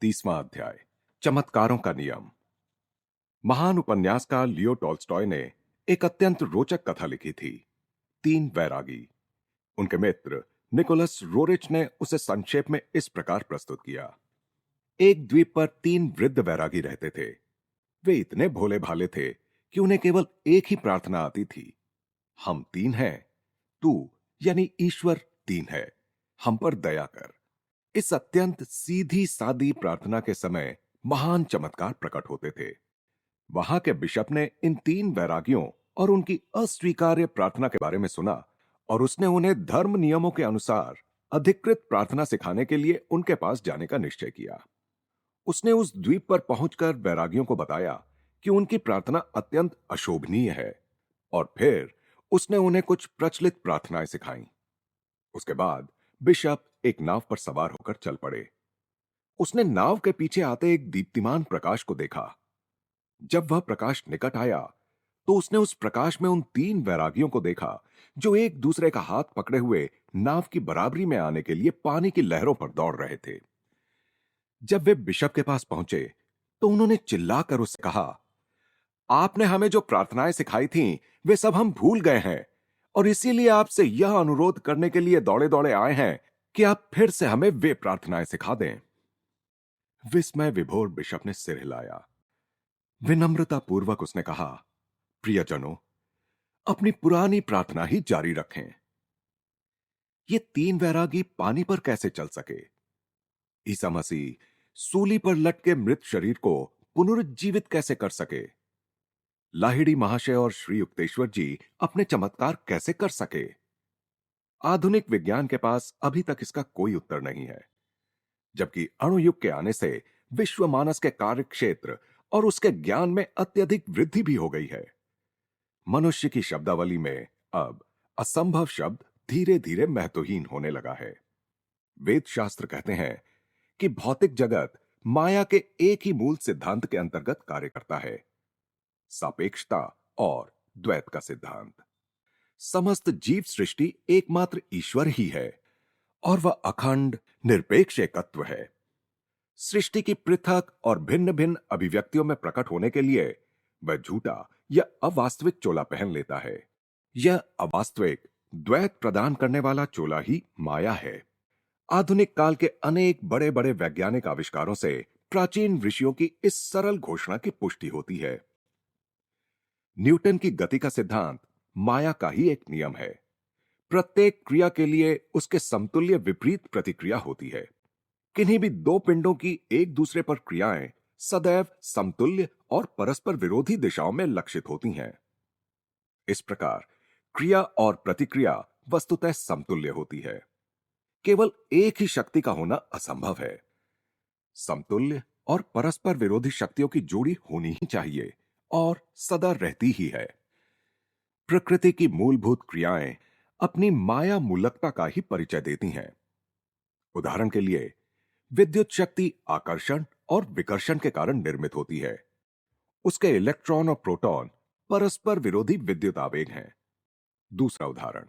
30वां अध्याय, चमत्कारों का नियम। महान उपन्यासकार लियो टॉल्स्टॉय ने एक अत्यंत रोचक कथा लिखी थी, तीन वैरागी। उनके मित्र निकोलस रोरिच ने उसे संक्षेप में इस प्रकार प्रस्तुत किया। एक द्वीप पर तीन वृद्ध वैरागी रहते थे। वे इतने भोले भाले थे कि उन्हें केवल एक ही प्रार्थना आती थी, हम तीन हैं, तू यानी ईश्वर तीन है, हम पर दया कर। इस अत्यंत सीधी सादी प्रार्थना के समय महान चमत्कार प्रकट होते थे। वहां के बिशप ने इन तीन वैरागियों और उनकी अस्वीकार्य प्रार्थना के बारे में सुना और उसने उन्हें धर्म नियमों के अनुसार अधिकृत प्रार्थना सिखाने के लिए उनके पास जाने का निश्चय किया। उसने उस द्वीप पर पहुंचकर वैरागियों को बताया कि उनकी प्रार्थना अत्यंत अशोभनीय है और फिर उसने उन्हें कुछ प्रचलित प्रार्थनाएं सिखाईं। उसके बाद बिशप एक नाव पर सवार होकर चल पड़े। उसने नाव के पीछे आते एक दीप्तिमान प्रकाश को देखा। जब वह प्रकाश निकट आया तो उसने उस प्रकाश में उन तीन वैरागियों को देखा जो एक दूसरे का हाथ पकड़े हुए नाव की बराबरी में आने के लिए पानी की लहरों पर दौड़ रहे थे। जब वे बिशप के पास पहुंचे तो उन्होंने चिल्लाकर उससे कहा, आपने हमें जो प्रार्थनाएं सिखाई थीं, वे सब हम भूल गए हैं और इसीलिए आपसे यह अनुरोध करने के लिए दौड़े दौड़े आए हैं कि आप फिर से हमें वे प्रार्थनाएं सिखा दें। विस्मय विभोर बिशप ने सिर हिलाया। विनम्रता पूर्वक उसने कहा, प्रियजनों, अपनी पुरानी प्रार्थना ही जारी रखें। ये तीन वैरागी पानी पर कैसे चल सके? ईसा मसीह सूली पर लटके मृत शरीर को पुनरुज्जीवित कैसे कर सके? लाहिड़ी महाशय और श्री युक्तेश्वर जी अपने चमत्कार कैसे कर सके? आधुनिक विज्ञान के पास अभी तक इसका कोई उत्तर नहीं है, जबकि अणुयुग के आने से विश्व मानस के कार्य क्षेत्र और उसके ज्ञान में अत्यधिक वृद्धि भी हो गई है। मनुष्य की शब्दावली में अब असंभव शब्द धीरे धीरे महत्वहीन होने लगा है। वेद शास्त्र कहते हैं कि भौतिक जगत माया के एक ही मूल सिद्धांत के अंतर्गत कार्य करता है, सापेक्षता और द्वैत का सिद्धांत। समस्त जीव सृष्टि एकमात्र ईश्वर ही है और वह अखंड निरपेक्ष एकत्व है। सृष्टि की पृथक और भिन्न भिन्न अभिव्यक्तियों में प्रकट होने के लिए वह झूठा या अवास्तविक चोला पहन लेता है। यह अवास्तविक द्वैत प्रदान करने वाला चोला ही माया है। आधुनिक काल के अनेक बड़े बड़े वैज्ञानिक आविष्कारों से प्राचीन ऋषियों की इस सरल घोषणा की पुष्टि होती है। न्यूटन की गति का सिद्धांत माया का ही एक नियम है। प्रत्येक क्रिया के लिए उसके समतुल्य विपरीत प्रतिक्रिया होती है। किन्हीं भी दो पिंडों की एक दूसरे पर क्रियाएं सदैव समतुल्य और परस्पर विरोधी दिशाओं में लक्षित होती हैं। इस प्रकार क्रिया और प्रतिक्रिया वस्तुतः समतुल्य होती है। केवल एक ही शक्ति का होना असंभव है। समतुल्य और परस्पर विरोधी शक्तियों की जोड़ी होनी ही चाहिए और सदा रहती ही है। प्रकृति की मूलभूत क्रियाएं अपनी माया मूलकता का ही परिचय देती हैं। उदाहरण के लिए, विद्युत शक्ति आकर्षण और विकर्षण के कारण निर्मित होती है। उसके इलेक्ट्रॉन और प्रोटॉन परस्पर विरोधी विद्युत आवेग हैं। दूसरा उदाहरण,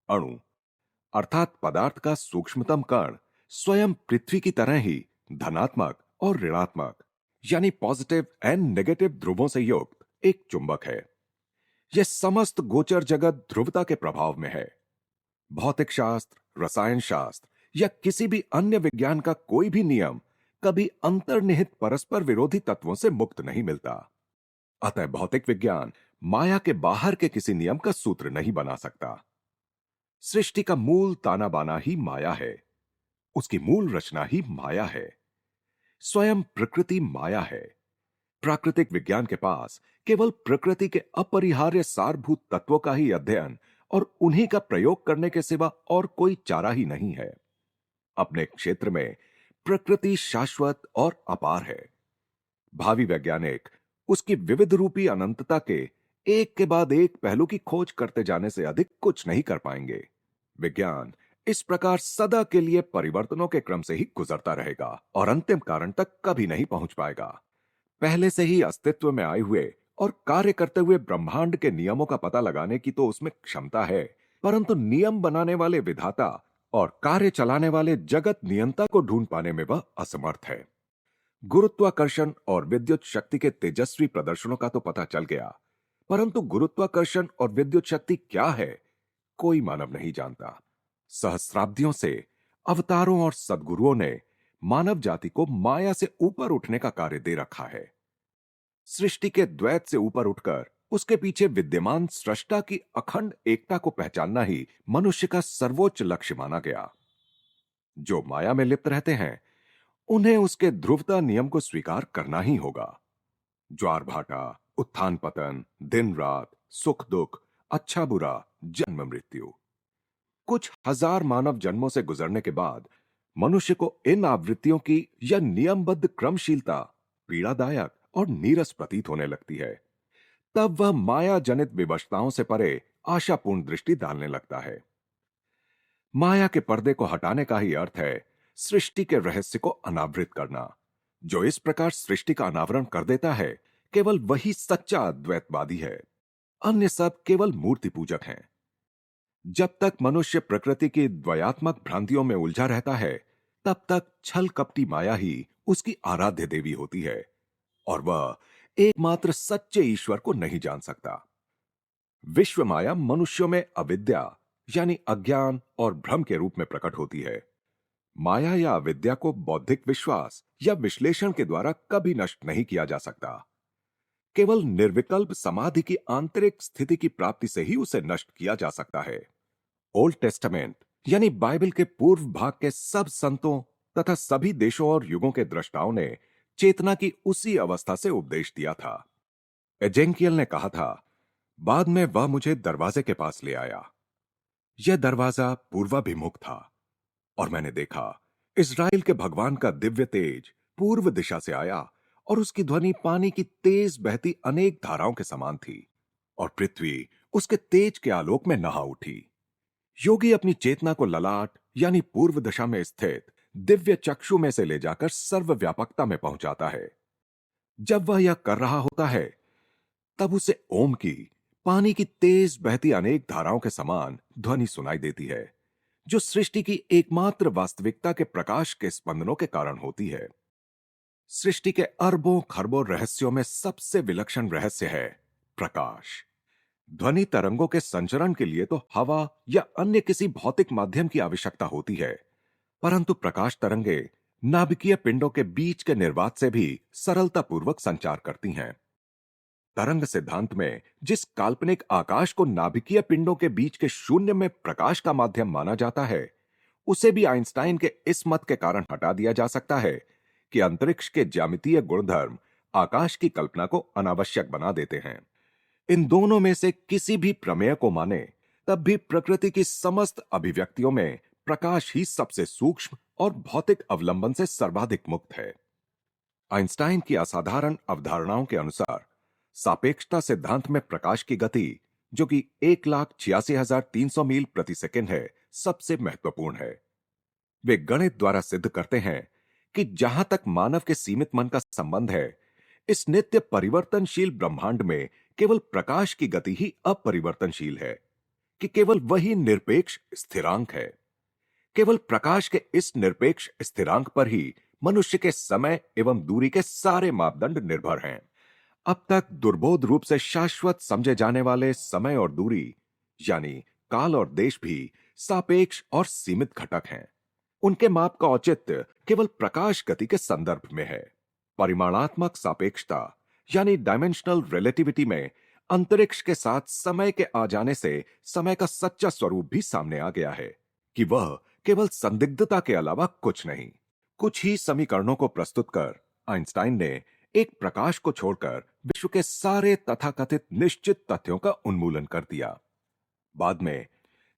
अणु अर्थात पदार्थ का सूक्ष्मतम कण स्वयं पृथ्वी की तरह ही धनात्मक और ऋणात्मक यानी पॉजिटिव एंड नेगेटिव ध्रुवों से युक्त एक चुंबक है। यह समस्त गोचर जगत ध्रुवता के प्रभाव में है। भौतिक शास्त्र, रसायन शास्त्र या किसी भी अन्य विज्ञान का कोई भी नियम कभी अंतर्निहित परस्पर विरोधी तत्वों से मुक्त नहीं मिलता। अतः भौतिक विज्ञान माया के बाहर के किसी नियम का सूत्र नहीं बना सकता। सृष्टि का मूल ताना बाना ही माया है। उसकी मूल रचना ही माया है। स्वयं प्रकृति माया है। प्राकृतिक विज्ञान के पास केवल प्रकृति के अपरिहार्य सारभूत तत्वों का ही अध्ययन और उन्हीं का प्रयोग करने के सिवा और कोई चारा ही नहीं है। अपने क्षेत्र में प्रकृति शाश्वत और अपार है। भावी वैज्ञानिक उसकी विविध रूपी अनंतता के एक के बाद एक पहलू की खोज करते जाने से अधिक कुछ नहीं कर पाएंगे। विज्ञान इस प्रकार सदा के लिए परिवर्तनों के क्रम से ही गुजरता रहेगा और अंतिम कारण तक कभी नहीं पहुंच पाएगा। पहले से ही अस्तित्व में आए हुए और कार्य करते हुए ब्रह्मांड के नियमों का पता लगाने की तो उसमें क्षमता है, परंतु नियम बनाने वाले विधाता और कार्य चलाने वाले जगत नियंता को ढूंढ पाने में वह असमर्थ है। गुरुत्वाकर्षण और विद्युत शक्ति के तेजस्वी प्रदर्शनों का तो पता चल गया, परंतु गुरुत्वाकर्षण और विद्युत शक्ति क्या है, कोई मानव नहीं जानता। सहस्राब्दियों से अवतारों और सद्गुरुओं ने मानव जाति को माया से ऊपर उठने का कार्य दे रखा है। सृष्टि के द्वैत से ऊपर उठकर उसके पीछे विद्यमान सृष्टा की अखंड एकता को पहचानना ही मनुष्य का सर्वोच्च लक्ष्य माना गया। जो माया में लिप्त रहते हैं, उन्हें उसके ध्रुवता नियम को स्वीकार करना ही होगा। ज्वार भाटा, उत्थान पतन, दिन रात, सुख दुख, अच्छा बुरा, जन्म मृत्यु, कुछ हजार मानव जन्मों से गुजरने के बाद मनुष्य को इन आवृत्तियों की यह नियमबद्ध क्रमशीलता पीड़ादायक और नीरस प्रतीत होने लगती है। तब वह माया जनित विवशताओं से परे आशापूर्ण दृष्टि डालने लगता है। माया के पर्दे को हटाने का ही अर्थ है सृष्टि के रहस्य को अनावृत करना। जो इस प्रकार सृष्टि का अनावरण कर देता है, केवल वही सच्चा अद्वैतवादी है। अन्य सब केवल मूर्ति पूजक हैं। जब तक मनुष्य प्रकृति की द्वयात्मक भ्रांतियों में उलझा रहता है, तब तक छल कपटी माया ही उसकी आराध्य देवी होती है और वह एकमात्र सच्चे ईश्वर को नहीं जान सकता। विश्व माया मनुष्यों में अविद्या यानी अज्ञान और भ्रम के रूप में प्रकट होती है। माया या अविद्या को बौद्धिक विश्वास या विश्लेषण के द्वारा कभी नष्ट नहीं किया जा सकता। केवल निर्विकल्प समाधि की आंतरिक स्थिति की प्राप्ति से ही उसे नष्ट किया जा सकता है। ओल्ड टेस्टामेंट यानी बाइबल के पूर्व भाग के सब संतों तथा सभी देशों और युगों के दृष्टाओं ने चेतना की उसी अवस्था से उपदेश दिया था। एजेंकियल ने कहा था, बाद में वह मुझे दरवाजे के पास ले आया। यह दरवाजा पूर्वाभिमुख था और मैंने देखा इज़राइल के भगवान का दिव्य तेज पूर्व दिशा से आया और उसकी ध्वनि पानी की तेज बहती अनेक धाराओं के समान थी और पृथ्वी उसके तेज के आलोक में नहा उठी। योगी अपनी चेतना को ललाट यानी पूर्व दिशा में स्थित दिव्य चक्षु में से ले जाकर सर्वव्यापकता में पहुंचाता है। जब वह यह कर रहा होता है, तब उसे ओम की पानी की तेज बहती अनेक धाराओं के समान ध्वनि सुनाई देती है, जो सृष्टि की एकमात्र वास्तविकता के प्रकाश के स्पंदनों के कारण होती है। सृष्टि के अरबों खरबों रहस्यों में सबसे विलक्षण रहस्य है प्रकाश। ध्वनि तरंगों के संचरण के लिए तो हवा या अन्य किसी भौतिक माध्यम की आवश्यकता होती है, परंतु प्रकाश तरंगे नाभिकीय पिंडों के बीच के निर्वात से भी सरलतापूर्वक संचार करती हैं। तरंग सिद्धांत में जिस काल्पनिक आकाश को नाभिकीय पिंडों के बीच के शून्य में प्रकाश का माध्यम माना जाता है, उसे भी आइंस्टाइन के इस मत के कारण हटा दिया जा सकता है कि अंतरिक्ष के ज्यामितीय गुणधर्म आकाश की कल्पना को अनावश्यक बना देते हैं। इन दोनों में से किसी भी प्रमेय को माने, तब भी प्रकृति की समस्त अभिव्यक्तियों में प्रकाश ही सबसे सूक्ष्म और भौतिक अवलंबन से सर्वाधिक मुक्त है। आइंस्टाइन की असाधारण अवधारणाओं के अनुसार सापेक्षता सिद्धांत में प्रकाश की गति, जो कि 1,86,300 मील प्रति सेकंड है, सबसे महत्वपूर्ण है। वे गणित द्वारा सिद्ध करते हैं कि जहां तक मानव के सीमित मन का संबंध है, इस नित्य परिवर्तनशील ब्रह्मांड में केवल प्रकाश की गति ही अपरिवर्तनशील है, कि केवल वही निरपेक्ष स्थिरांक है। केवल प्रकाश के इस निरपेक्ष स्थिरांक पर ही मनुष्य के समय एवं दूरी के सारे मापदंड निर्भर हैं। अब तक दुर्बोध रूप से शाश्वत समझे जाने वाले समय और दूरी यानी काल और देश भी सापेक्ष और सीमित घटक हैं। उनके माप का औचित्य केवल प्रकाश गति के संदर्भ में है। परिमाणात्मक सापेक्षता यानी डायमेंशनल रिलेटिविटी में अंतरिक्ष के साथ समय के आ जाने से समय का सच्चा स्वरूप भी सामने आ गया है कि वह केवल संदिग्धता के अलावा कुछ नहीं। कुछ ही समीकरणों को प्रस्तुत कर आइंस्टाइन ने एक प्रकाश को छोड़कर विश्व के सारे तथाकथित निश्चित तथ्यों का उन्मूलन कर दिया। बाद में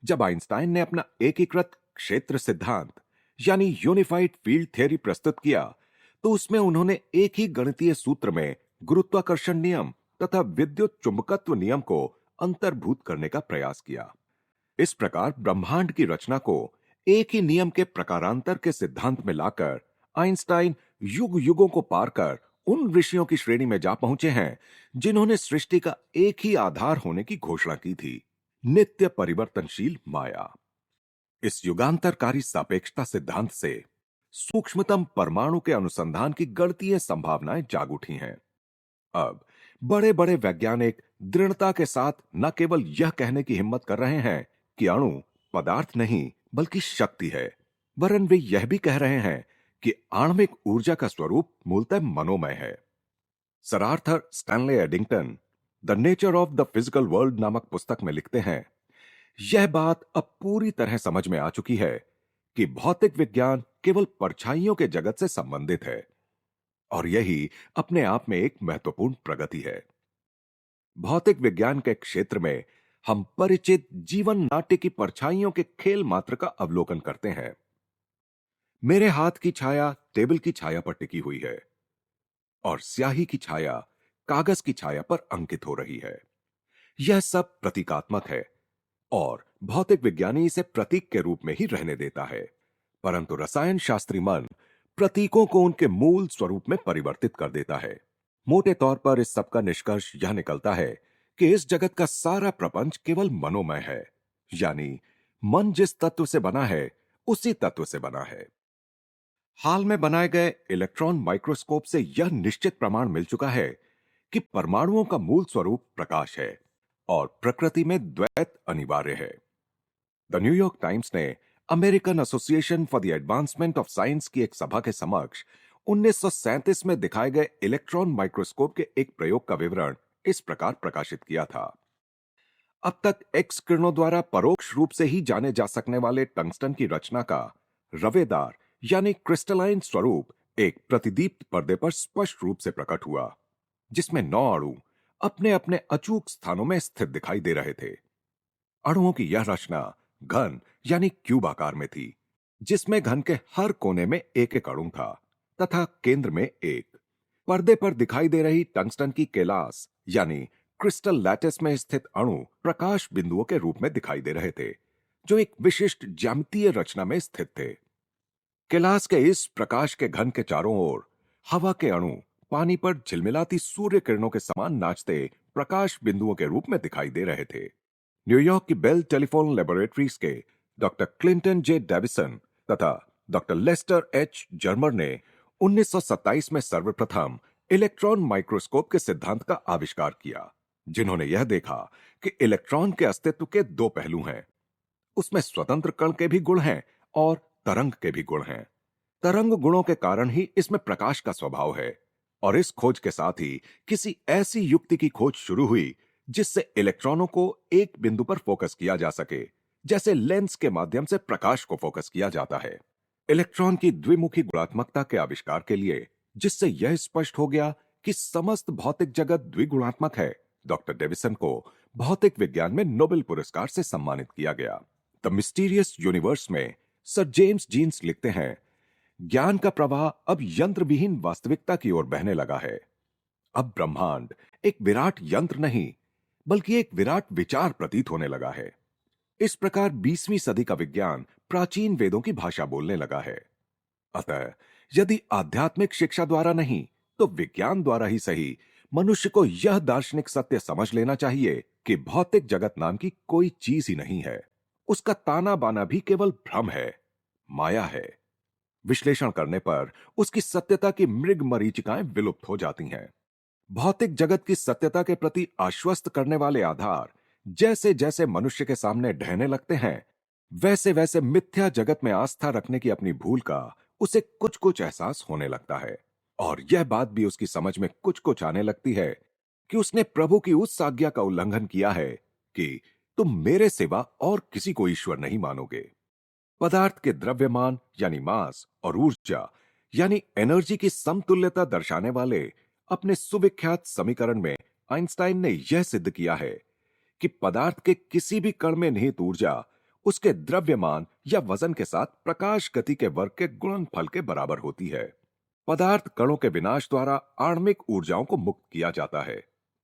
जब आइंस्टाइन ने अपना एकीकृत क्षेत्र सिद्धांत यानी यूनिफाइड फील्ड थ्योरी प्रस्तुत किया, तो उसमें उन्होंने एक ही गणितीय सूत्र में गुरुत्वाकर्षण नियम तथा विद्युत चुंबकत्व नियम को अंतर्भूत करने का प्रयास किया। इस प्रकार ब्रह्मांड की रचना को एक ही नियम के प्रकारांतर के सिद्धांत में लाकर आइंस्टाइन युग युगों को पार कर उन ऋषियों की श्रेणी में जा पहुंचे हैं जिन्होंने सृष्टि का एक ही आधार होने की घोषणा की थी, नित्य परिवर्तनशील माया। इस युगांतरकारी सापेक्षता सिद्धांत से सूक्ष्मतम परमाणु के अनुसंधान की गणितीय संभावनाएं जाग उठी हैं। अब बड़े बड़े वैज्ञानिक दृढ़ता के साथ न केवल यह कहने की हिम्मत कर रहे हैं कि अणु पदार्थ नहीं बल्कि शक्ति है, वरन वे यह भी कह रहे हैं कि आणविक ऊर्जा का स्वरूप मूलतः मनोमय है। Sir Arthur Stanley Eddington the nature of the physical world नामक पुस्तक में लिखते हैं, यह बात अब पूरी तरह समझ में आ चुकी है कि भौतिक विज्ञान केवल परछाइयों के जगत से संबंधित है, और यही अपने आप में एक महत्वपूर्ण प्रगति है। भौतिक विज्ञान के क्षेत्र में हम परिचित जीवन नाट्य की परछाइयों के खेल मात्र का अवलोकन करते हैं। मेरे हाथ की छाया टेबल की छाया पर टिकी हुई है और स्याही की छाया कागज की छाया पर अंकित हो रही है। यह सब प्रतीकात्मक है और भौतिक विज्ञानी इसे प्रतीक के रूप में ही रहने देता है, परंतु रसायन शास्त्री मन प्रतीकों को उनके मूल स्वरूप में परिवर्तित कर देता है। मोटे तौर पर इस सब का निष्कर्ष यह निकलता है कि इस जगत का सारा प्रपंच केवल मनोमय है, यानी मन जिस तत्व से बना है उसी तत्व से बना है। हाल में बनाए गए इलेक्ट्रॉन माइक्रोस्कोप से यह निश्चित प्रमाण मिल चुका है कि परमाणुओं का मूल स्वरूप प्रकाश है और प्रकृति में द्वैत अनिवार्य है। द न्यूयॉर्क टाइम्स ने American association for the advancement of science की एक सभा के समक्ष 1937 में दिखाए गए इलेक्ट्रॉन माइक्रोस्कोप के एक प्रयोग का विवरण इस प्रकार प्रकाशित किया था। अब तक एक्स किरणों द्वारा परोक्ष रूप से ही जाने जा सकने वाले टंगस्टन की रचना का रवेदार यानी क्रिस्टलाइन स्वरूप एक प्रतिदीप्त पर्दे पर स्पष्ट रूप से प्रकट हुआ, जिसमें 9 अणु अपने अपने अचूक स्थानों में स्थित दिखाई दे रहे थे। अणुओं की यह रचना घन यानी क्यूब आकार में थी, जिसमें घन के हर कोने में एक एक अणु था तथा केंद्र में एक। पर्दे पर दिखाई दे रही टंगस्टन की केलास यानी क्रिस्टल लैटिस में स्थित अणु प्रकाश बिंदुओं के रूप में दिखाई दे रहे थे, जो एक विशिष्ट ज्यामितीय रचना में स्थित थे। कैलाश के इस प्रकाश के घन के चारों ओर हवा के अणु पानी पर झिलमिलाती सूर्य किरणों के समान नाचते प्रकाश बिंदुओं के रूप में दिखाई दे रहे थे। न्यूयॉर्क की बेल टेलीफोन लेबोरेटरीज के डॉक्टर क्लिंटन जे डेविसन तथा डॉक्टर लेस्टर एच जर्मर ने 1927 में सर्वप्रथम इलेक्ट्रॉन माइक्रोस्कोप के सिद्धांत का आविष्कार किया, जिन्होंने यह देखा कि इलेक्ट्रॉन के अस्तित्व के दो पहलू हैं। उसमें स्वतंत्र कण के भी गुण हैं और तरंग के भी गुण हैं। तरंग गुणों के कारण ही इसमें प्रकाश का स्वभाव है, और इस खोज के साथ ही किसी ऐसी युक्ति की खोज शुरू हुई जिससे इलेक्ट्रॉनों को एक बिंदु पर फोकस किया जा सके, जैसे लेंस के माध्यम से प्रकाश को फोकस किया जाता है। इलेक्ट्रॉन की द्विमुखी गुणात्मकता के आविष्कार के लिए, जिससे यह स्पष्ट हो गया कि समस्त भौतिक जगत द्विगुणात्मक है, डॉक्टर डेविसन को भौतिक विज्ञान में नोबेल पुरस्कार से सम्मानित किया गया। द मिस्टीरियस यूनिवर्स में सर जेम्स जीन्स लिखते हैं, ज्ञान का प्रवाह अब यंत्र विहीन वास्तविकता की ओर बहने लगा है। अब ब्रह्मांड एक विराट यंत्र नहीं बल्कि एक विराट विचार प्रतीत होने लगा है। इस प्रकार 20वीं सदी का विज्ञान प्राचीन वेदों की भाषा बोलने लगा है। अतः यदि आध्यात्मिक शिक्षा द्वारा नहीं तो विज्ञान द्वारा ही सही, मनुष्य को यह दार्शनिक सत्य समझ लेना चाहिए कि भौतिक जगत नाम की कोई चीज ही नहीं है। उसका ताना बाना भी केवल भ्रम है, माया है। विश्लेषण करने पर उसकी सत्यता की मृग मरीचिकाएं विलुप्त हो जाती हैं। भौतिक जगत की सत्यता के प्रति आश्वस्त करने वाले आधार जैसे जैसे मनुष्य के सामने ढहने लगते हैं, वैसे वैसे मिथ्या जगत में आस्था रखने की अपनी भूल का उसे कुछ कुछ एहसास होने लगता है, और यह बात भी उसकी समझ में कुछ कुछ आने लगती है कि उसने प्रभु की उस आज्ञा का उल्लंघन किया है कि तुम मेरे सिवा और किसी को ईश्वर नहीं मानोगे। पदार्थ के द्रव्यमान यानी मास और ऊर्जा यानी एनर्जी की समतुल्यता दर्शाने वाले अपने सुविख्यात समीकरण में आइंस्टाइन ने यह सिद्ध किया है कि पदार्थ के किसी भी कण में निहित ऊर्जा उसके द्रव्यमान या वजन के साथ प्रकाश गति के वर्ग के गुणनफल के बराबर होती है। पदार्थ कणों के विनाश द्वारा आणविक ऊर्जाओं को मुक्त किया जाता है।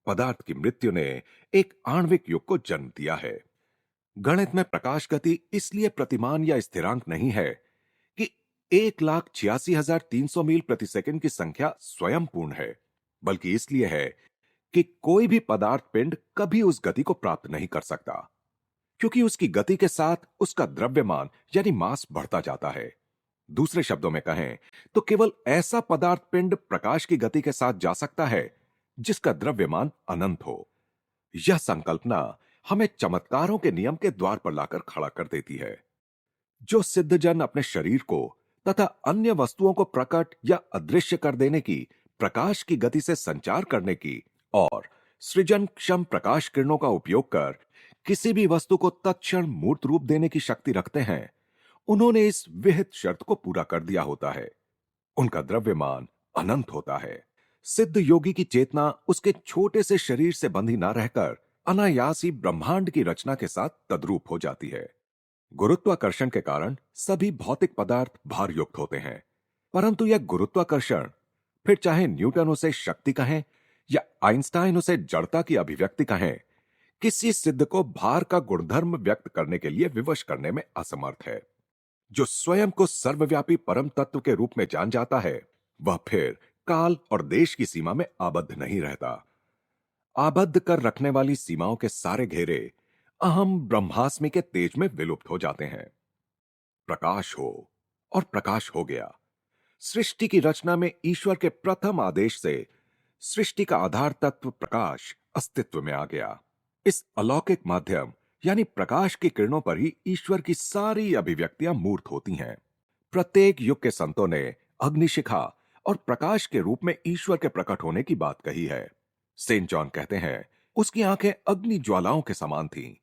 पदार्थ की मृत्यु ने एक आणविक युग को जन्म दिया है। गणित में प्रकाश गति इसलिए प्रतिमान या स्थिरांक नहीं है कि 1,86,300 मील प्रति सेकंड की संख्या स्वयं पूर्ण है, बल्कि इसलिए है कि कोई भी पदार्थ पिंड कभी उस गति को प्राप्त नहीं कर सकता, क्योंकि उसकी गति के साथ उसका द्रव्यमान यानी मास बढ़ता जाता है। दूसरे शब्दों में कहें तो केवल ऐसा पदार्थ पिंड प्रकाश की गति के साथ जा सकता है जिसका द्रव्यमान अनंत हो। यह संकल्पना हमें चमत्कारों के नियम के द्वार पर लाकर खड़ा कर देती है। जो सिद्धजन अपने शरीर को तथा अन्य वस्तुओं को प्रकट या अदृश्य कर देने की, प्रकाश की गति से संचार करने की और सृजन क्षम प्रकाश किरणों का उपयोग कर किसी भी वस्तु को तत्क्षण मूर्त रूप देने की शक्ति रखते हैं, उन्होंने इस विहित शर्त को पूरा कर दिया होता है। उनका द्रव्यमान अनंत होता है। सिद्ध योगी की चेतना उसके छोटे से शरीर से बंधी न रहकर अनायास ही ब्रह्मांड की रचना के साथ तद्रूप हो जाती है। गुरुत्वाकर्षण के कारण सभी भौतिक पदार्थ भार युक्त होते हैं, परंतु यह गुरुत्वाकर्षण, फिर चाहे न्यूटन उसे शक्ति कहें या आइंस्टाइन उसे जड़ता की अभिव्यक्ति कहें, किसी सिद्ध को भार का गुणधर्म व्यक्त करने के लिए विवश करने में असमर्थ है। जो स्वयं को सर्वव्यापी परम तत्व के रूप में जान जाता है, वह फिर काल और देश की सीमा में आबद्ध नहीं रहता। आबद्ध कर रखने वाली सीमाओं के सारे घेरे अहम ब्रह्मास्मि के तेज में विलुप्त हो जाते हैं। प्रकाश हो और प्रकाश हो गया। सृष्टि की रचना में ईश्वर के प्रथम आदेश से सृष्टि का आधार तत्व प्रकाश अस्तित्व में आ गया। इस अलौकिक माध्यम यानी प्रकाश की किरणों पर ही ईश्वर की सारी अभिव्यक्तियां मूर्त होती हैं। प्रत्येक युग के संतों ने अग्निशिखा और प्रकाश के रूप में ईश्वर के प्रकट होने की बात कही है। सेंट जॉन कहते हैं, उसकी आंखें अग्नि ज्वालाओं के समान थीं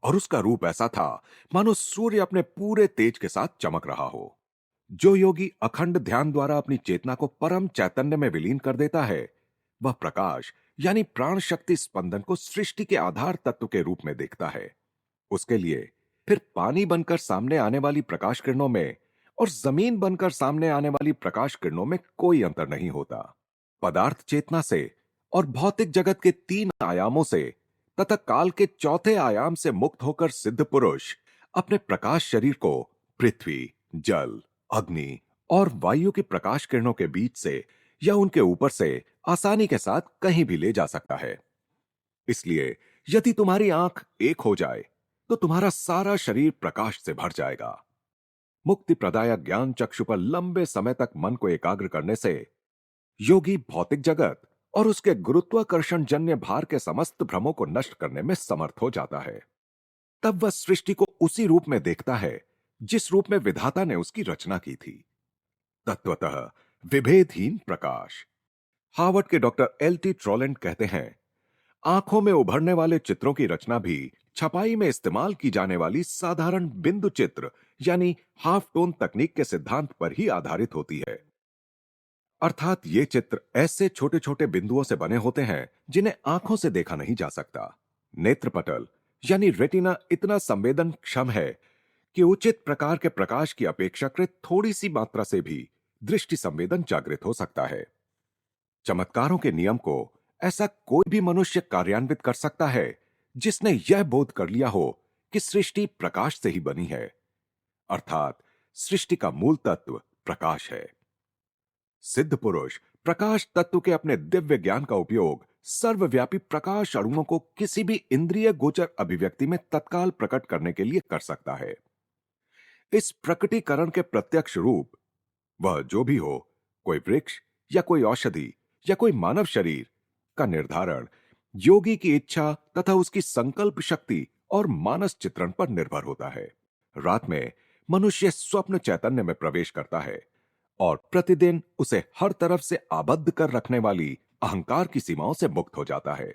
और उसका रूप ऐसा था मानो सूर्य अपने पूरे तेज के साथ चमक रहा हो। जो योगी अखंड ध्यान द्वारा अपनी चेतना को परम चैतन्य में विलीन कर देता है, वह प्रकाश यानी प्राण शक्ति स्पंदन को सृष्टि के आधार तत्व के रूप में देखता है। उसके लिए फिर पानी बनकर सामने आने वाली प्रकाश किरणों में और जमीन बनकर सामने आने वाली प्रकाश किरणों में कोई अंतर नहीं होता। पदार्थ चेतना से और भौतिक जगत के 3 आयामों से तथा काल के चौथे आयाम से मुक्त होकर सिद्ध पुरुष अपने प्रकाश शरीर को पृथ्वी, जल, अग्नि और वायु की प्रकाश किरणों के बीच से या उनके ऊपर से आसानी के साथ कहीं भी ले जा सकता है। इसलिए यदि तुम्हारी आंख एक हो जाए तो तुम्हारा सारा शरीर प्रकाश से भर जाएगा। मुक्ति प्रदायक ज्ञान चक्षु पर लंबे समय तक मन को एकाग्र करने से योगी भौतिक जगत और उसके गुरुत्वाकर्षण जन्य भार के समस्त भ्रमों को नष्ट करने में समर्थ हो जाता है। तब वह सृष्टि को उसी रूप में देखता है जिस रूप में विधाता ने उसकी रचना की थी, तत्वतः विभेदहीन प्रकाश। हार्वर्ड के डॉक्टर एल.टी. ट्रोलेंट कहते हैं, आंखों में उभरने वाले चित्रों की रचना भी छपाई में इस्तेमाल की जाने वाली साधारण बिंदु चित्र यानी हाफ टोन तकनीक के सिद्धांत पर ही आधारित होती है। अर्थात ये चित्र ऐसे छोटे छोटे बिंदुओं से बने होते हैं जिन्हें आंखों से देखा नहीं जा सकता। नेत्रपटल यानी रेटिना इतना संवेदनक्षम है कि उचित प्रकार के प्रकाश की अपेक्षाकृत थोड़ी सी मात्रा से भी दृष्टि संवेदन जागृत हो सकता है। चमत्कारों के नियम को ऐसा कोई भी मनुष्य कार्यान्वित कर सकता है जिसने यह बोध कर लिया हो कि सृष्टि प्रकाश से ही बनी है, अर्थात सृष्टि का मूल तत्व प्रकाश है। सिद्ध पुरुष प्रकाश तत्व के अपने दिव्य ज्ञान का उपयोग सर्वव्यापी प्रकाश अणुओं को किसी भी इंद्रिय गोचर अभिव्यक्ति में तत्काल प्रकट करने के लिए कर सकता है। इस प्रकटीकरण के प्रत्यक्ष रूप, वह जो भी हो, कोई वृक्ष या कोई औषधि या कोई मानव शरीर, का निर्धारण योगी की इच्छा तथा उसकी संकल्प शक्ति और मानस चित्रण पर निर्भर होता है। रात में मनुष्य स्वप्न चैतन्य में प्रवेश करता है और प्रतिदिन उसे हर तरफ से आबद्ध कर रखने वाली अहंकार की सीमाओं से मुक्त हो जाता है।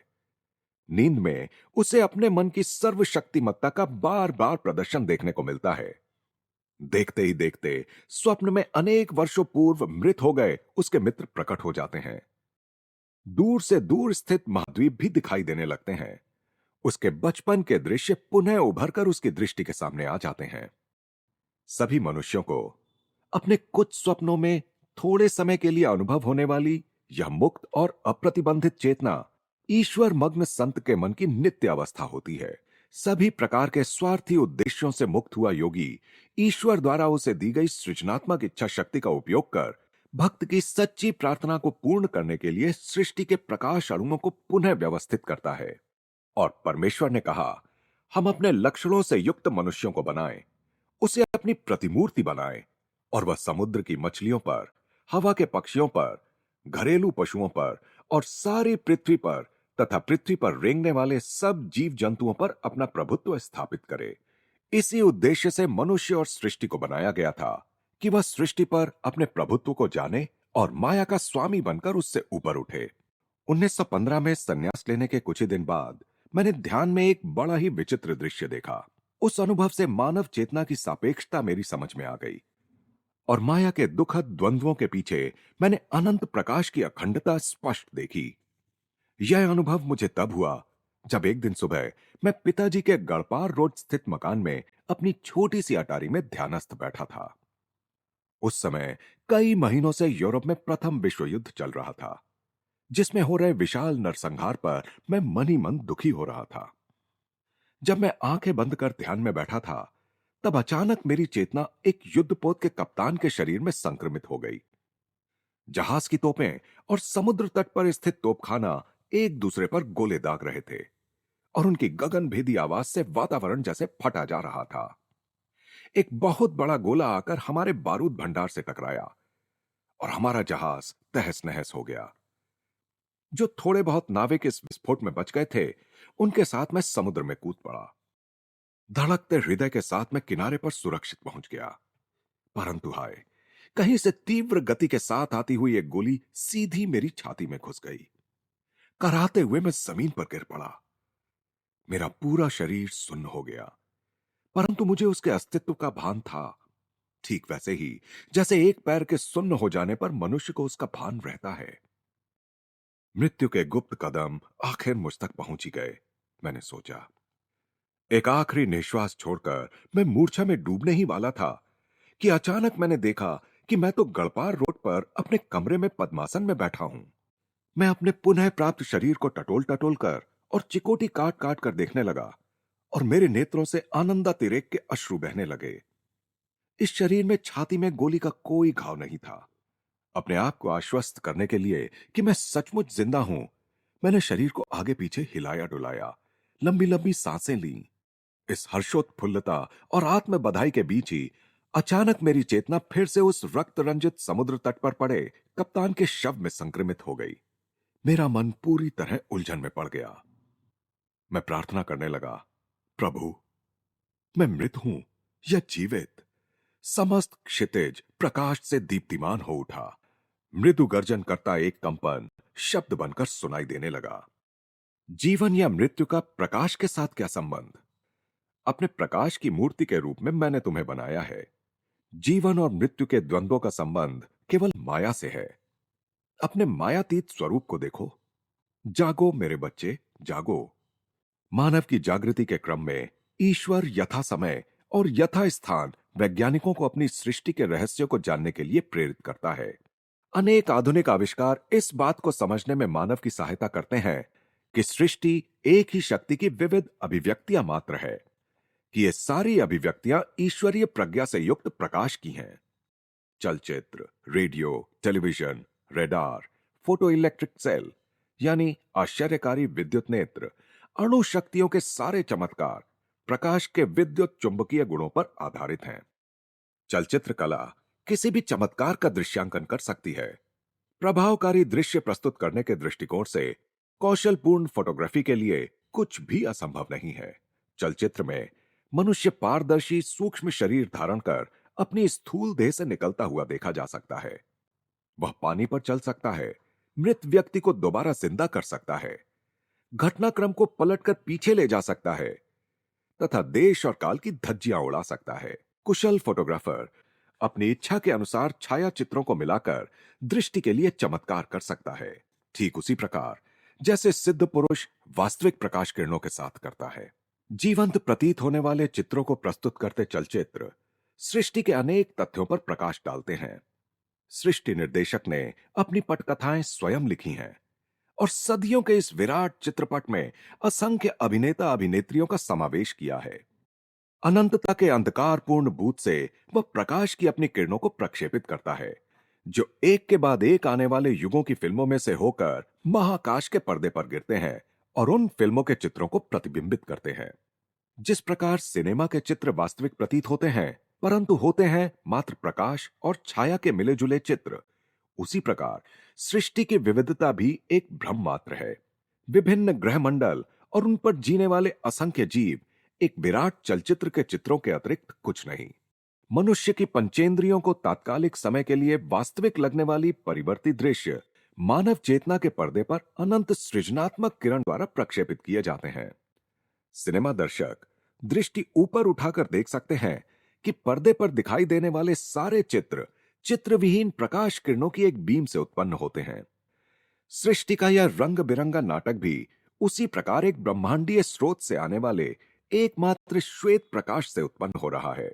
नींद में उसे अपने मन की सर्वशक्तिमत्ता का बार बार प्रदर्शन देखने को मिलता है। देखते ही देखते स्वप्न में अनेक वर्षों पूर्व मृत हो गए उसके मित्र प्रकट हो जाते हैं। दूर से दूर स्थित महाद्वीप भी दिखाई देने लगते हैं। उसके बचपन के दृश्य पुनः उभरकर उसकी दृष्टि के सामने आ जाते हैं। सभी मनुष्यों को अपने कुछ स्वप्नों में थोड़े समय के लिए अनुभव होने वाली यह मुक्त और अप्रतिबंधित चेतना ईश्वर मग्न संत के मन की नित्य अवस्था होती है। सभी प्रकार के स्वार्थी उद्देश्यों से मुक्त हुआ योगी ईश्वर द्वारा उसे दी गई सृजनात्मक इच्छा शक्ति का उपयोग कर भक्त की सच्ची प्रार्थना को पूर्ण करने के लिए सृष्टि के प्रकाश अणुओं को पुनः व्यवस्थित करता है। और परमेश्वर ने कहा, हम अपने लक्षणों से युक्त मनुष्यों को बनाएं, उसे अपनी प्रतिमूर्ति बनाएं और वह समुद्र की मछलियों पर, हवा के पक्षियों पर, घरेलू पशुओं पर और सारी पृथ्वी पर तथा पृथ्वी पर रेंगने वाले सब जीव जंतुओं पर अपना प्रभुत्व स्थापित करे। इसी उद्देश्य से मनुष्य और सृष्टि को बनाया गया था कि वह सृष्टि पर अपने प्रभुत्व को जाने और माया का स्वामी बनकर उससे ऊपर उठे। 1915 में संन्यास लेने के कुछ ही दिन बाद मैंने ध्यान में एक बड़ा ही विचित्र दृश्य देखा। उस अनुभव से मानव चेतना की सापेक्षता मेरी समझ में आ गई और माया के दुखद द्वंद्वों के पीछे मैंने अनंत प्रकाश की अखंडता स्पष्ट देखी। यह अनुभव मुझे तब हुआ जब एक दिन सुबह मैं पिताजी के गढ़पार रोड स्थित मकान में अपनी छोटी सी अटारी में ध्यानस्थ बैठा था। उस समय कई महीनों से यूरोप में प्रथम विश्व युद्ध चल रहा था, जिसमें हो रहे विशाल नरसंहार पर मैं मन ही मन दुखी हो रहा था। जब मैं आंखें बंद कर ध्यान में बैठा था, तब अचानक मेरी चेतना एक युद्धपोत के कप्तान के शरीर में संक्रमित हो गई। जहाज की तोपें और समुद्र तट पर स्थित तोपखाना एक दूसरे पर गोले दाग रहे थे और उनकी गगनभेदी आवाज से वातावरण जैसे फटा जा रहा था। एक बहुत बड़ा गोला आकर हमारे बारूद भंडार से टकराया और हमारा जहाज तहस नहस हो गया। जो थोड़े बहुत नाविक इस विस्फोट में बच गए थे, उनके साथ मैं समुद्र में कूद पड़ा। धड़कते हृदय के साथ मैं किनारे पर सुरक्षित पहुंच गया, परंतु हाय, कहीं से तीव्र गति के साथ आती हुई एक गोली सीधी मेरी छाती में घुस गई। कराहते हुए मैं जमीन पर गिर पड़ा। मेरा पूरा शरीर सुन्न हो गया, परंतु मुझे उसके अस्तित्व का भान था, ठीक वैसे ही जैसे एक पैर के सुन्न हो जाने पर मनुष्य को उसका भान रहता है। मृत्यु के गुप्त कदम आखिर मुझ तक पहुंच ही गए, मैंने सोचा। एक आखिरी निश्वास छोड़कर मैं मूर्छा में डूबने ही वाला था कि अचानक मैंने देखा कि मैं तो गढ़पार रोड पर अपने कमरे में पद्मासन में बैठा हूं। मैं अपने पुनः प्राप्त शरीर को टटोल टटोल कर और चिकोटी काट काट कर देखने लगा और मेरे नेत्रों से आनंदातिरेक के अश्रु बहने लगे। इस शरीर में छाती में गोली का कोई घाव नहीं था। अपने आप को आश्वस्त करने के लिए कि मैं सचमुच जिंदा हूं, मैंने शरीर को आगे पीछे हिलाया डुलाया, लंबी लंबी सांसें लीं। इस हर्षोत्फुल्लता और आत्म बधाई के बीच ही अचानक मेरी चेतना फिर से उस रक्त रंजित समुद्र तट पर पड़े कप्तान के शव में संक्रमित हो गई। मेरा मन पूरी तरह उलझन में पड़ गया। मैं प्रार्थना करने लगा, प्रभु, मैं मृत हूं या जीवित? समस्त क्षितिज प्रकाश से दीप्तिमान हो उठा। मृदु गर्जन करता एक कंपन शब्द बनकर सुनाई देने लगा। जीवन या मृत्यु का प्रकाश के साथ क्या संबंध? अपने प्रकाश की मूर्ति के रूप में मैंने तुम्हें बनाया है। जीवन और मृत्यु के द्वंद्वों का संबंध केवल माया से है। अपने मायातीत स्वरूप को देखो। जागो मेरे बच्चे, जागो। मानव की जागृति के क्रम में ईश्वर यथा समय और यथा स्थान वैज्ञानिकों को अपनी सृष्टि के रहस्यों को जानने के लिए प्रेरित करता है। अनेक आधुनिक आविष्कार इस बात को समझने में मानव की सहायता करते हैं कि सृष्टि एक ही शक्ति की विविध अभिव्यक्तियां मात्र है, कि ये सारी अभिव्यक्तियां ईश्वरीय प्रज्ञा से युक्त प्रकाश की हैं। चलचित्र, radio, television, radar, photo electric cell यानी आश्चर्यकारी विद्युत नेत्र, अणु शक्तियों के सारे चमत्कार प्रकाश के विद्युत चुंबकीय गुणों पर आधारित हैं। चलचित्र कला किसी भी चमत्कार का दृश्यांकन कर सकती है। प्रभावकारी दृश्य प्रस्तुत करने के दृष्टिकोण से कौशलपूर्ण फोटोग्राफी के लिए कुछ भी असंभव नहीं है। चलचित्र में मनुष्य पारदर्शी सूक्ष्म शरीर धारण कर अपनी स्थूल देह से निकलता हुआ देखा जा सकता है। वह पानी पर चल सकता है, मृत व्यक्ति को दोबारा जिंदा कर सकता है, घटनाक्रम को पलटकर पीछे ले जा सकता है तथा देश और काल की धज्जियां उड़ा सकता है। कुशल फोटोग्राफर अपनी इच्छा के अनुसार छाया चित्रों को मिलाकर दृष्टि के लिए चमत्कार कर सकता है, ठीक उसी प्रकार जैसे सिद्ध पुरुष वास्तविक प्रकाश किरणों के साथ करता है। जीवंत प्रतीत होने वाले चित्रों को प्रस्तुत करते चलचित्र सृष्टि के अनेक तथ्यों पर प्रकाश डालते हैं। सृष्टि निर्देशक ने अपनी पटकथाएं स्वयं लिखी हैं और सदियों के इस विराट चित्रपट में असंख्य अभिनेता अभिनेत्रियों का समावेश किया है। अनंतता के अंधकारपूर्ण बूथ से वह प्रकाश की अपनी किरणों को प्रक्षेपित करता है, जो एक के बाद एक आने वाले युगों की फिल्मों में से होकर महाकाश के पर्दे पर गिरते हैं और उन फिल्मों के चित्रों को प्रतिबिंबित करते हैं। जिस प्रकार सिनेमा के चित्र वास्तविक प्रतीत होते हैं, परंतु होते हैं मात्र प्रकाश और छाया के मिले जुले चित्र। उसी प्रकार सृष्टि की विविधता भी एक भ्रम मात्र है। विभिन्न ग्रहमंडल और उन पर जीने वाले असंख्य जीव एक विराट चलचित्र के चित्रों के अतिरिक्त कुछ नहीं। मनुष्य की पंचेंद्रियों को तात्कालिक समय के लिए वास्तविक लगने वाली परिवर्तित दृश्य मानव चेतना के पर्दे पर अनंत सृजनात्मक किरण द्वारा प्रक्षेपित किए जाते हैं। सिनेमा दर्शक दृष्टि ऊपर उठाकर देख सकते हैं कि पर्दे पर दिखाई देने वाले सारे चित्र चित्रविहीन प्रकाश किरणों की एक बीम से उत्पन्न होते हैं। सृष्टि का यह रंग बिरंगा नाटक भी उसी प्रकार एक ब्रह्मांडीय स्रोत से आने वाले एकमात्र श्वेत प्रकाश से उत्पन्न हो रहा है।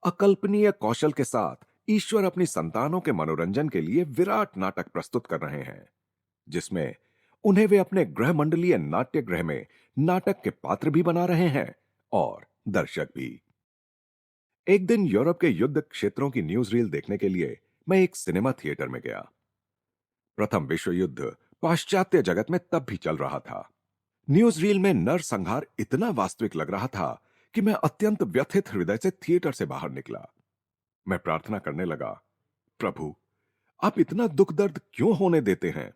अकल्पनीय कौशल के साथ ईश्वर अपनी संतानों के मनोरंजन के लिए विराट नाटक प्रस्तुत कर रहे हैं, जिसमें उन्हें वे अपने ग्रह मंडलीय नाट्य गृह में नाटक के पात्र भी बना रहे हैं और दर्शक भी। एक दिन यूरोप के युद्ध क्षेत्रों की न्यूज रील देखने के लिए मैं एक सिनेमा थिएटर में गया। प्रथम विश्व युद्ध पाश्चात्य जगत में तब भी चल रहा था। न्यूज रील में नरसंहार इतना वास्तविक लग रहा था कि मैं अत्यंत व्यथित हृदय से थिएटर से बाहर निकला। मैं प्रार्थना करने लगा, प्रभु, आप इतना दुख दर्द क्यों होने देते हैं?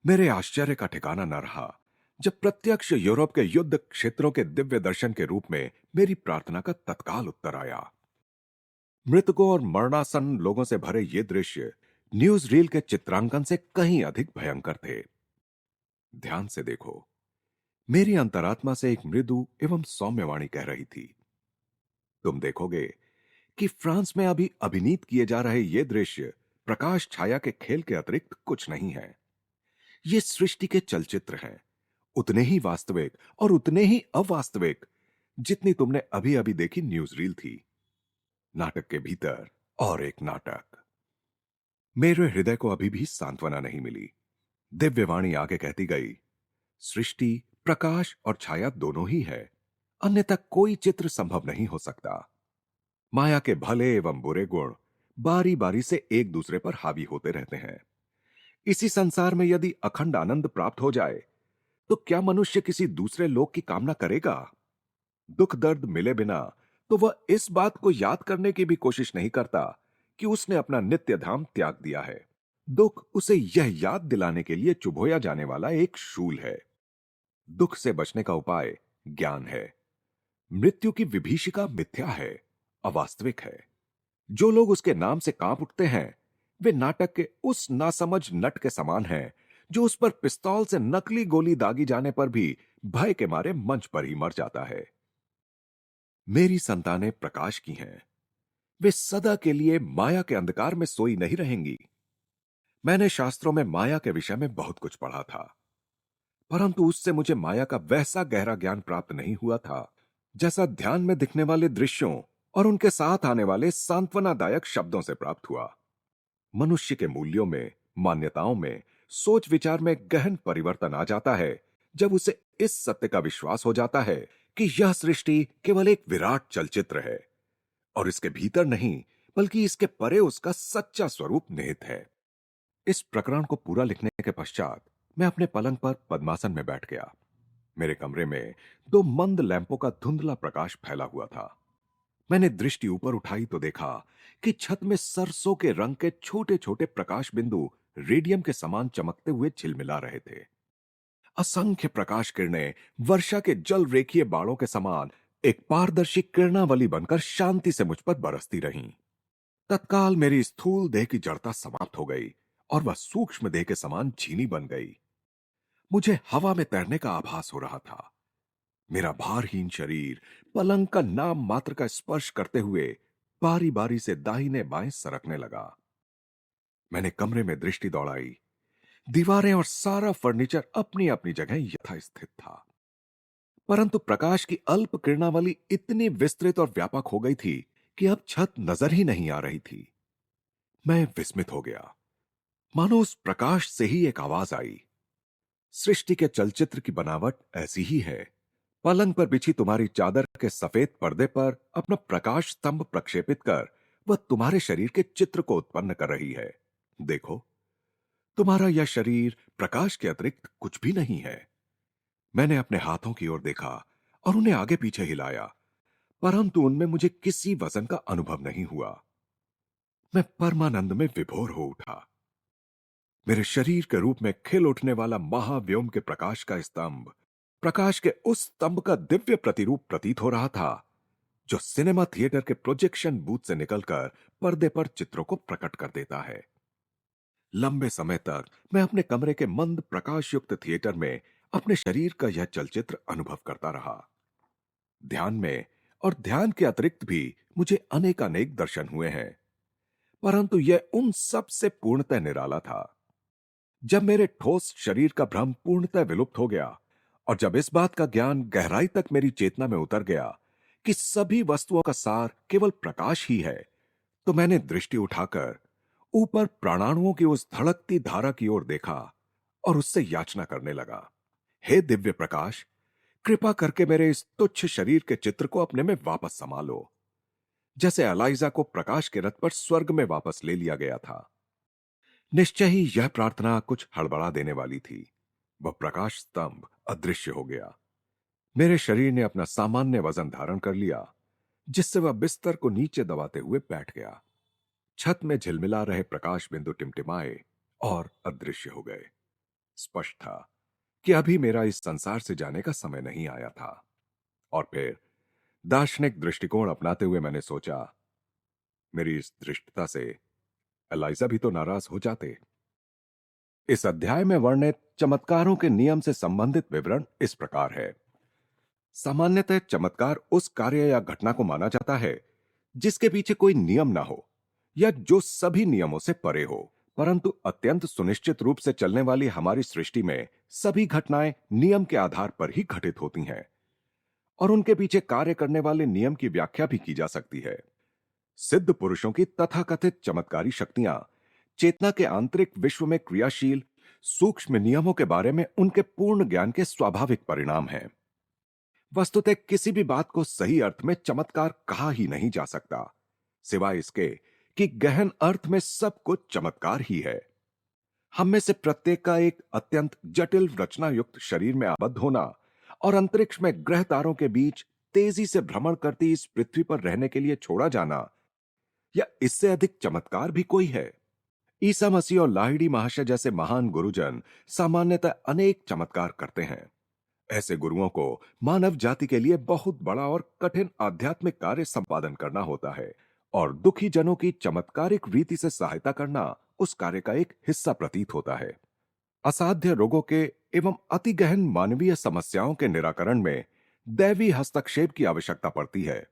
मेरे आश्चर्य का ठिकाना न रहा जब प्रत्यक्ष यूरोप के युद्ध क्षेत्रों के दिव्य दर्शन के रूप में मेरी प्रार्थना का तत्काल उत्तर आया। मृतकों और मरणासन्न लोगों से भरे ये दृश्य न्यूज रील के चित्रांकन से कहीं अधिक भयंकर थे। ध्यान से देखो, मेरी अंतरात्मा से एक मृदु एवं सौम्य वाणी कह रही थी, तुम देखोगे कि फ्रांस में अभी अभिनीत किए जा रहे ये दृश्य प्रकाश छाया के खेल के अतिरिक्त कुछ नहीं है। ये सृष्टि के चलचित्र हैं, उतने ही वास्तविक और उतने ही अवास्तविक जितनी तुमने अभी अभी देखी न्यूज रील थी। नाटक के भीतर और एक नाटक। मेरे हृदय को अभी भी सांत्वना नहीं मिली। दिव्यवाणी आगे कहती गई, सृष्टि प्रकाश और छाया दोनों ही है, अन्यथा कोई चित्र संभव नहीं हो सकता। माया के भले एवं बुरे गुण बारी बारी से एक दूसरे पर हावी होते रहते हैं। इसी संसार में यदि अखंड आनंद प्राप्त हो जाए तो क्या मनुष्य किसी दूसरे लोक की कामना करेगा? दुख दर्द मिले बिना तो वह इस बात को याद करने की भी कोशिश नहीं करता कि उसने अपना नित्य धाम त्याग दिया है। दुख उसे यह याद दिलाने के लिए चुभोया जाने वाला एक शूल है। दुख से बचने का उपाय ज्ञान है। मृत्यु की विभीषिका मिथ्या है, अवास्तविक है। जो लोग उसके नाम से कांप उठते हैं वे नाटक के उस नासमझ नट के समान हैं जो उस पर पिस्तौल से नकली गोली दागी जाने पर भी भय के मारे मंच पर ही मर जाता है। मेरी संतानें प्रकाश की हैं, वे सदा के लिए माया के अंधकार में सोई नहीं रहेंगी। मैंने शास्त्रों में माया के विषय में बहुत कुछ पढ़ा था, परंतु उससे मुझे माया का वैसा गहरा ज्ञान प्राप्त नहीं हुआ था जैसा ध्यान में दिखने वाले दृश्यों और उनके साथ आने वाले सांत्वनादायक शब्दों से प्राप्त हुआ। मनुष्य के मूल्यों में, मान्यताओं में, सोच विचार में गहन परिवर्तन आ जाता है जब उसे इस सत्य का विश्वास हो जाता है कि यह सृष्टि केवल एक विराट चलचित्र है और इसके भीतर नहीं बल्कि इसके परे उसका सच्चा स्वरूप निहित है। इस प्रकरण को पूरा लिखने के पश्चात मैं अपने पलंग पर पद्मासन में बैठ गया। मेरे कमरे में दो मंद लैंपों का धुंधला प्रकाश फैला हुआ था। मैंने दृष्टि ऊपर उठाई तो देखा कि छत में सरसों के रंग के छोटे छोटे प्रकाश बिंदु रेडियम के समान चमकते हुए झिलमिला रहे थे। असंख्य प्रकाश किरणें वर्षा के जल रेखीय बाड़ों के समान एक पारदर्शी किरणावली बनकर शांति से मुझ पर बरसती रहीं। तत्काल मेरी स्थूल देह की जड़ता समाप्त हो गई और वह सूक्ष्म देह के समान झीनी बन गई। मुझे हवा में तैरने का आभास हो रहा था। मेरा भारहीन शरीर पलंग का नाम मात्र का स्पर्श करते हुए बारी बारी से दाहिने बाएं सरकने लगा। मैंने कमरे में दृष्टि दौड़ाई। दीवारें और सारा फर्नीचर अपनी अपनी जगह यथास्थित था, परंतु प्रकाश की अल्प किरणावली इतनी विस्तृत और व्यापक हो गई थी कि अब छत नजर ही नहीं आ रही थी। मैं विस्मित हो गया। मानो उस प्रकाश से ही एक आवाज आई, सृष्टि के चलचित्र की बनावट ऐसी ही है। पलंग पर बिछी तुम्हारी चादर के सफेद पर्दे पर अपना प्रकाश स्तंभ प्रक्षेपित कर वह तुम्हारे शरीर के चित्र को उत्पन्न कर रही है। देखो, तुम्हारा यह शरीर प्रकाश के अतिरिक्त कुछ भी नहीं है। मैंने अपने हाथों की ओर देखा और उन्हें आगे पीछे हिलाया, परंतु उनमें मुझे किसी वजन का अनुभव नहीं हुआ। मैं परमानंद में विभोर हो उठा। मेरे शरीर के रूप में खिल उठने वाला महाव्योम के प्रकाश का स्तंभ, प्रकाश के उस स्तंभ का दिव्य प्रतिरूप प्रतीत हो रहा था जो सिनेमा थिएटर के प्रोजेक्शन बूथ से निकलकर पर्दे पर चित्रों को प्रकट कर देता है। लंबे समय तक मैं अपने कमरे के मंद प्रकाश युक्त थिएटर में अपने शरीर का यह चलचित्र अनुभव करता रहा। ध्यान में और ध्यान के अतिरिक्त भी मुझे अनेक अनेक दर्शन हुए हैं, परंतु यह उन सब से पूर्णतः निराला था। जब मेरे ठोस शरीर का भ्रम पूर्णतः विलुप्त हो गया और जब इस बात का ज्ञान गहराई तक मेरी चेतना में उतर गया कि सभी वस्तुओं का सार केवल प्रकाश ही है, तो मैंने दृष्टि उठाकर ऊपर प्राणाणुओं की उस धड़कती धारा की ओर देखा और उससे याचना करने लगा, हे दिव्य प्रकाश, कृपा करके मेरे इस तुच्छ शरीर के चित्र को अपने में वापस समा लो, जैसे एलाइजा को प्रकाश के रथ पर स्वर्ग में वापस ले लिया गया था। निश्चय ही यह प्रार्थना कुछ हड़बड़ा देने वाली थी। वह प्रकाश स्तंभ अदृश्य हो गया। मेरे शरीर ने अपना सामान्य वजन धारण कर लिया, जिससे वह बिस्तर को नीचे दबाते हुए बैठ गया। छत में झिलमिला रहे प्रकाश बिंदु टिमटिमाए और अदृश्य हो गए। स्पष्ट था कि अभी मेरा इस संसार से जाने का समय नहीं आया था। और फिर दार्शनिक दृष्टिकोण अपनाते हुए मैंने सोचा, मेरी इस दृष्टता से एलाइजा भी तो नाराज हो जाते। इस अध्याय में वर्णित चमत्कारों के नियम से संबंधित विवरण इस प्रकार है। सामान्यतः चमत्कार उस कार्य या घटना को माना जाता है जिसके पीछे कोई नियम ना हो या जो सभी नियमों से परे हो, परंतु अत्यंत सुनिश्चित रूप से चलने वाली हमारी सृष्टि में सभी घटनाएं नियम के आधार पर ही घटित होती हैं और उनके पीछे कार्य करने वाले नियम की व्याख्या भी की जा सकती है। सिद्ध पुरुषों की तथाकथित चमत्कारी शक्तियां चेतना के आंतरिक विश्व में क्रियाशील सूक्ष्म नियमों के बारे में उनके पूर्ण ज्ञान के स्वाभाविक परिणाम हैं। वस्तुतः किसी भी बात को सही अर्थ में चमत्कार कहा ही नहीं जा सकता, सिवाय इसके कि गहन अर्थ में सब कुछ चमत्कार ही है। हम में से प्रत्येक का एक अत्यंत जटिल रचना युक्त शरीर में आबद्ध होना और अंतरिक्ष में ग्रह तारों के बीच तेजी से भ्रमण करती इस पृथ्वी पर रहने के लिए छोड़ा जाना, या इससे अधिक चमत्कार भी कोई है? ईसा मसीह और लाहिड़ी महाशय जैसे महान गुरुजन सामान्यतः अनेक चमत्कार करते हैं। ऐसे गुरुओं को मानव जाति के लिए बहुत बड़ा और कठिन आध्यात्मिक कार्य संपादन करना होता है और दुखी जनों की चमत्कारिक रीति से सहायता करना उस कार्य का एक हिस्सा प्रतीत होता है। असाध्य रोगों के एवं अति गहन मानवीय समस्याओं के निराकरण में दैवी हस्तक्षेप की आवश्यकता पड़ती है।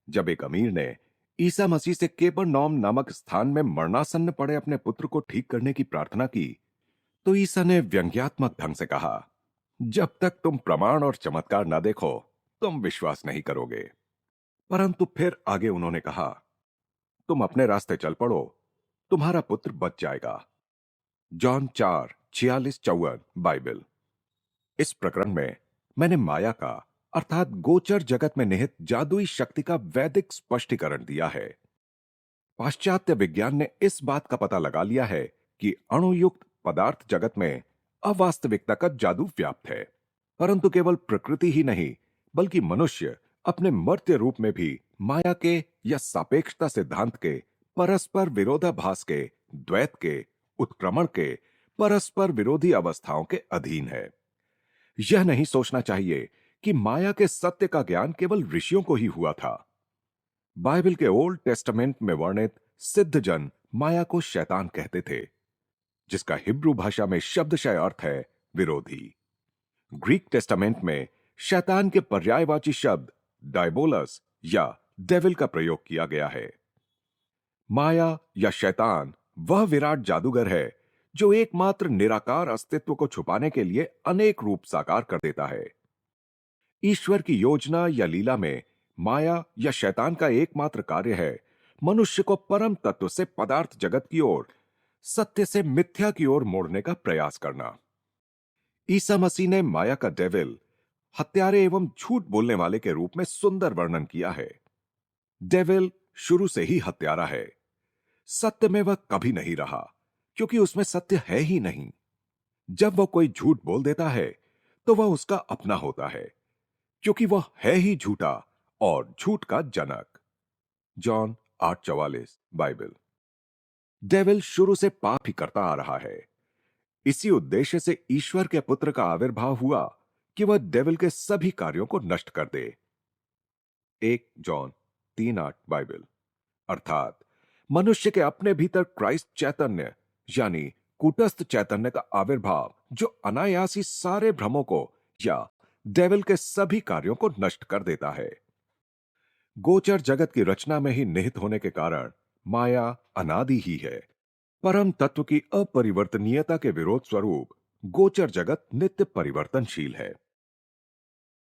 जब एक अमीर ने ईसा मसीह से केपरनौम नामक स्थान में मरणासन्न पड़े अपने पुत्र को ठीक करने की प्रार्थना की, तो ईसा ने व्यंग्यात्मक ढंग से कहा, जब तक तुम प्रमाण और चमत्कार न देखो तुम विश्वास नहीं करोगे। परंतु फिर आगे उन्होंने कहा, तुम अपने रास्ते चल पड़ो, तुम्हारा पुत्र बच जाएगा। John 4:46-54 Bible. इस प्रकरण में मैंने माया का अर्थात गोचर जगत में निहित जादुई शक्ति का वैदिक स्पष्टीकरण दिया है। पाश्चात्य विज्ञान ने इस बात का पता लगा लिया है कि अणुयुक्त पदार्थ जगत में अवास्तविकता का जादू व्याप्त है, परंतु केवल प्रकृति ही नहीं बल्कि मनुष्य अपने मर्त्य रूप में भी माया के या सापेक्षता सिद्धांत के परस्पर विरोधाभास के, द्वैत के, उत्क्रमण के, परस्पर विरोधी अवस्थाओं के अधीन है। यह नहीं सोचना चाहिए कि माया के सत्य का ज्ञान केवल ऋषियों को ही हुआ था। बाइबल के ओल्ड टेस्टामेंट में वर्णित सिद्ध जन माया को शैतान कहते थे, जिसका हिब्रू भाषा में शब्दशय अर्थ है विरोधी। ग्रीक टेस्टामेंट में शैतान के पर्यायवाची शब्द डायबोलस या डेविल का प्रयोग किया गया है। माया या शैतान वह विराट जादूगर है जो एकमात्र निराकार अस्तित्व को छुपाने के लिए अनेक रूप साकार कर देता है। ईश्वर की योजना या लीला में माया या शैतान का एकमात्र कार्य है मनुष्य को परम तत्व से पदार्थ जगत की ओर, सत्य से मिथ्या की ओर मोड़ने का प्रयास करना। ईसा मसीह ने माया का डेविल, हत्यारे एवं झूठ बोलने वाले के रूप में सुंदर वर्णन किया है। डेविल शुरू से ही हत्यारा है। सत्य में वह कभी नहीं रहा क्योंकि उसमें सत्य है ही नहीं। जब वह कोई झूठ बोल देता है तो वह उसका अपना होता है, क्योंकि वह है ही झूठा और झूठ का जनक। John 8:44 Bible. डेविल शुरू से पाप ही करता आ रहा है। इसी उद्देश्य से ईश्वर के पुत्र का आविर्भाव हुआ कि वह डेविल के सभी कार्यों को नष्ट कर दे। 1 जॉन 3:8 बाइबल। अर्थात मनुष्य के अपने भीतर क्राइस्ट चैतन्य यानी कूटस्थ चैतन्य का आविर्भाव, जो अनायासी सारे भ्रमों को या डेविल के सभी कार्यों को नष्ट कर देता है। गोचर जगत की रचना में ही निहित होने के कारण माया अनादि ही है। परम तत्व की अपरिवर्तनीयता के विरोध स्वरूप गोचर जगत नित्य परिवर्तनशील है।